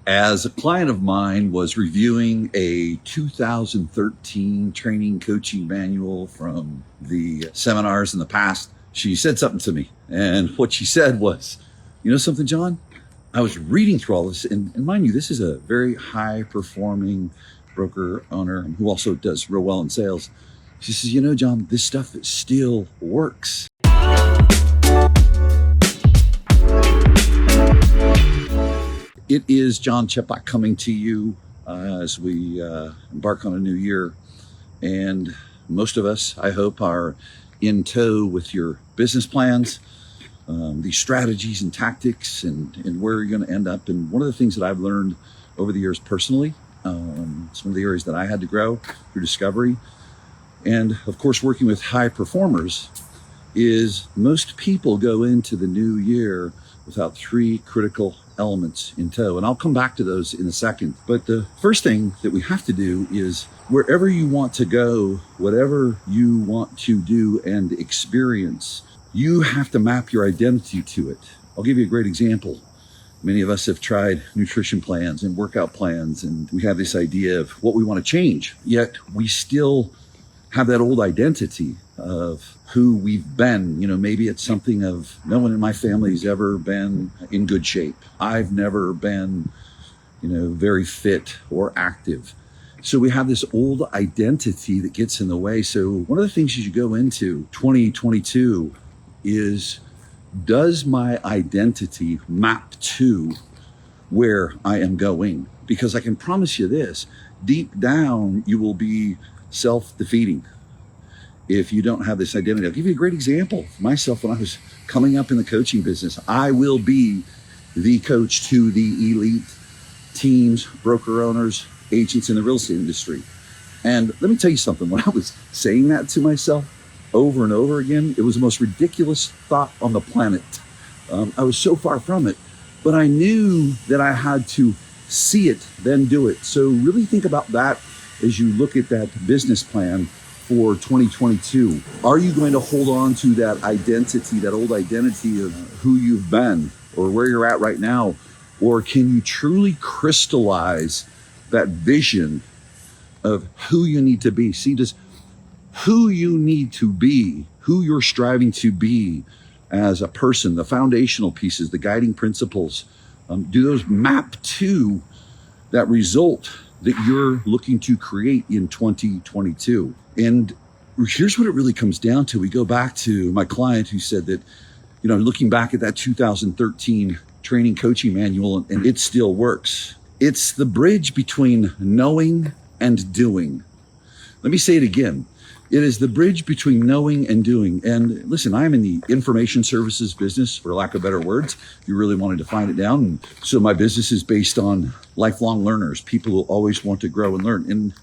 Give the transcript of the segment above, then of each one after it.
As a client of mine was reviewing a 2013 training coaching manual from the seminars in the past, she said something to me. And what she said was, you know something, John? I was reading through all this, and mind you, this is a very high performing broker owner who also does real well in sales. She says, you know, John, this stuff still works. It is John Chepak coming to you as we embark on a new year. And most of us, I hope, are in tow with your business plans, these strategies and tactics, and where you're going to end up. And one of the things that I've learned over the years personally, some of the areas that I had to grow through discovery, and of course working with high performers, is most people go into the new year without three critical elements in tow. And I'll come back to those in a second. But the first thing that we have to do is, wherever you want to go, whatever you want to do and experience, you have to map your identity to it. I'll give you a great example. Many of us have tried nutrition plans and workout plans, and we have this idea of what we want to change, yet we still have that old identity of who we've been. You know, maybe it's something of, no one in my family's ever been in good shape. I've never been, very fit or active. So we have this old identity that gets in the way. So one of the things as you go into 2022 is, does my identity map to where I am going? Because I can promise you this, deep down, you will be self-defeating if you don't have this identity. I'll give you a great example. Myself, when I was coming up in the coaching business, I will be the coach to the elite teams, broker owners, agents in the real estate industry. And let me tell you something, when I was saying that to myself over and over again, it was the most ridiculous thought on the planet. I was so far from it, but I knew that I had to see it, then do it. So really think about that as you look at that business plan for 2022. Are you going to hold on to that identity, that old identity of who you've been or where you're at right now? Or can you truly crystallize that vision of who you need to be? See, does who you need to be, who you're striving to be as a person, the foundational pieces, the guiding principles, do those map to that result that you're looking to create in 2022? And here's what it really comes down to. We go back to my client who said that, looking back at that 2013 training coaching manual, and it still works. It's the bridge between knowing and doing. Let me say it again. It is the bridge between knowing and doing. And listen, I'm in the information services business, for lack of better words, if you really wanted to find it down. And so my business is based on lifelong learners, people who always want to grow and learn. And,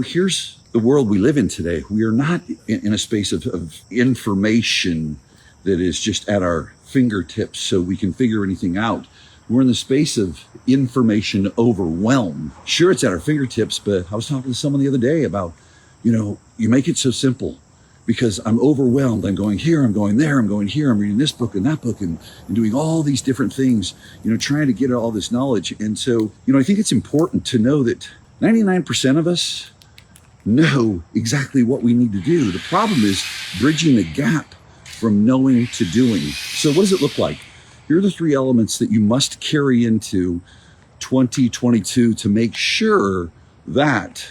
here's the world we live in today. We are not in a space of information that is just at our fingertips so we can figure anything out. We're in the space of information overwhelm. Sure, it's at our fingertips, but I was talking to someone the other day about, you make it so simple because I'm overwhelmed. I'm going here, I'm going there, I'm going here, I'm reading this book and that book and doing all these different things, trying to get all this knowledge. And so, I think it's important to know that 99% of us know exactly what we need to do. The problem is bridging the gap from knowing to doing. So what does it look like? Here are the three elements that you must carry into 2022 to make sure that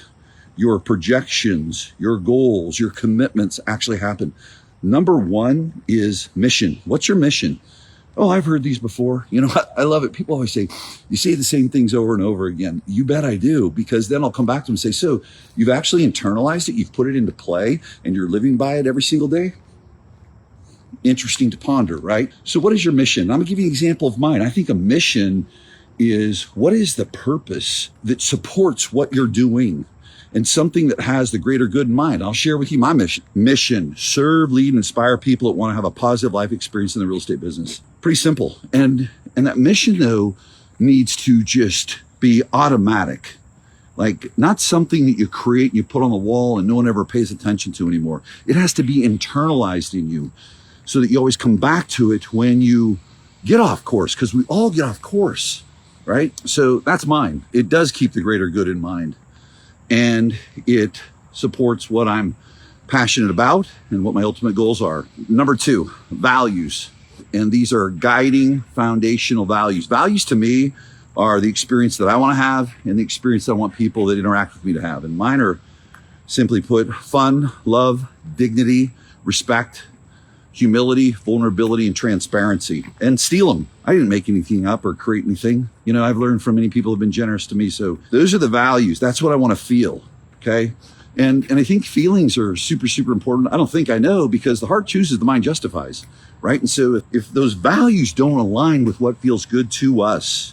your projections, your goals, your commitments actually happen. Number one is mission. What's your mission? Oh, I've heard these before. I love it. People always say, you say the same things over and over again. You bet I do, because then I'll come back to them and say, so you've actually internalized it, you've put it into play, and you're living by it every single day? Interesting to ponder, right? So what is your mission? I'm gonna give you an example of mine. I think a mission is, what is the purpose that supports what you're doing? And something that has the greater good in mind. I'll share with you my mission: serve, lead, and inspire people that want to have a positive life experience in the real estate business. Pretty simple. And that mission, though, needs to just be automatic. Like, not something that you create and you put on the wall and no one ever pays attention to anymore. It has to be internalized in you so that you always come back to it when you get off course, because we all get off course. right? So that's mine. It does keep the greater good in mind, and it supports what I'm passionate about and what my ultimate goals are. Number 2, values. And these are guiding foundational values. Values to me are the experience that I want to have and the experience that I want people that interact with me to have. And mine are, simply put, fun, love, dignity, respect, humility, vulnerability, and transparency. And steal them. I didn't make anything up or create anything. You know, I've learned from many people who have been generous to me. So those are the values. That's what I want to feel. Okay. And I think feelings are super, super important. I don't think, I know, because the heart chooses, the mind justifies, right? And so if those values don't align with what feels good to us,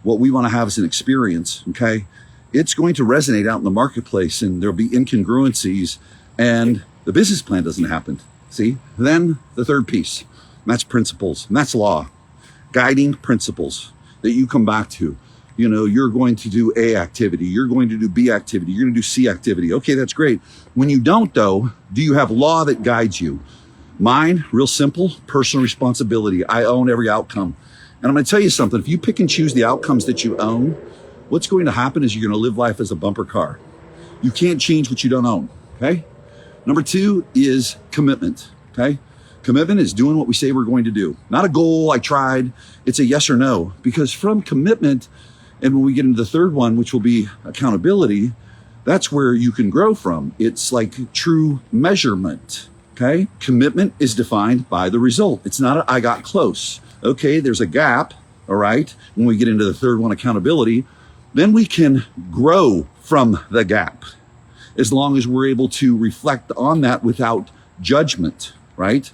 what we want to have as an experience, okay, it's going to resonate out in the marketplace, and there'll be incongruencies, and the business plan doesn't happen. See? Then the third piece, and that's principles, and that's law, guiding principles that you come back to. You know, you're going to do A activity, you're going to do B activity, you're going to do C activity. Okay, that's great. When you don't, though, do you have law that guides you? Mine, real simple, personal responsibility. I own every outcome. And I'm going to tell you something. If you pick and choose the outcomes that you own, what's going to happen is you're going to live life as a bumper car. You can't change what you don't own, okay? Number 2 is commitment, okay? Commitment is doing what we say we're going to do. Not a goal, I tried. It's a yes or no. Because from commitment, and when we get into the third one, which will be accountability, that's where you can grow from. It's like true measurement, okay? Commitment is defined by the result. It's not I got close. Okay, there's a gap, all right? When we get into the third one, accountability, then we can grow from the gap as long as we're able to reflect on that without judgment, right?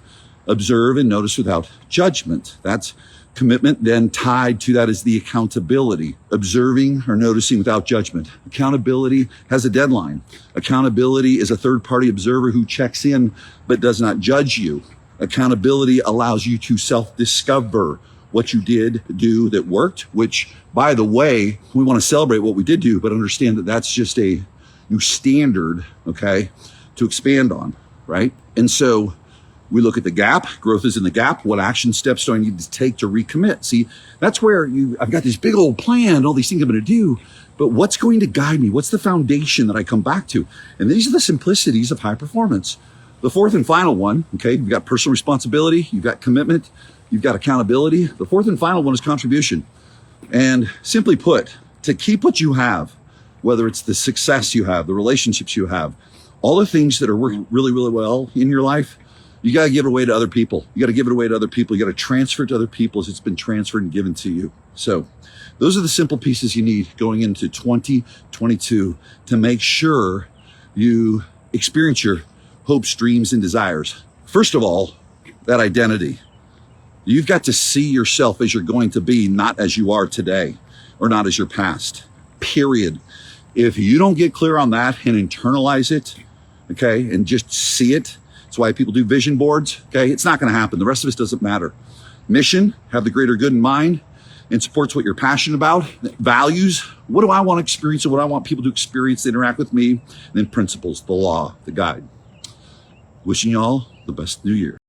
Observe and notice without judgment. That's commitment. Then tied to that is the accountability, observing or noticing without judgment. Accountability has a deadline. Accountability is a third-party observer who checks in but does not judge you. Accountability allows you to self-discover what you did do that worked, which, by the way, we want to celebrate what we did do, but understand that that's just a new standard, okay, to expand on, right? And so we look at the gap. Growth is in the gap. What action steps do I need to take to recommit? See, that's where I've got this big old plan, all these things I'm going to do, but what's going to guide me? What's the foundation that I come back to? And these are the simplicities of high performance. The fourth and final one, okay, you've got personal responsibility, you've got commitment, you've got accountability. The fourth and final one is contribution. And simply put, to keep what you have, whether it's the success you have, the relationships you have, all the things that are working really, really well in your life, you got to give it away to other people. You got to give it away to other people. You got to transfer it to other people as it's been transferred and given to you. So those are the simple pieces you need going into 2022 to make sure you experience your hopes, dreams, and desires. First of all, that identity. You've got to see yourself as you're going to be, not as you are today or not as your past, period. If you don't get clear on that and internalize it, okay, and just see it, that's why people do vision boards, okay? It's not going to happen. The rest of us doesn't matter. Mission, have the greater good in mind and supports what you're passionate about. Values, what do I want to experience and what I want people to experience to interact with me? And then principles, the law, the guide. Wishing you all the best new year.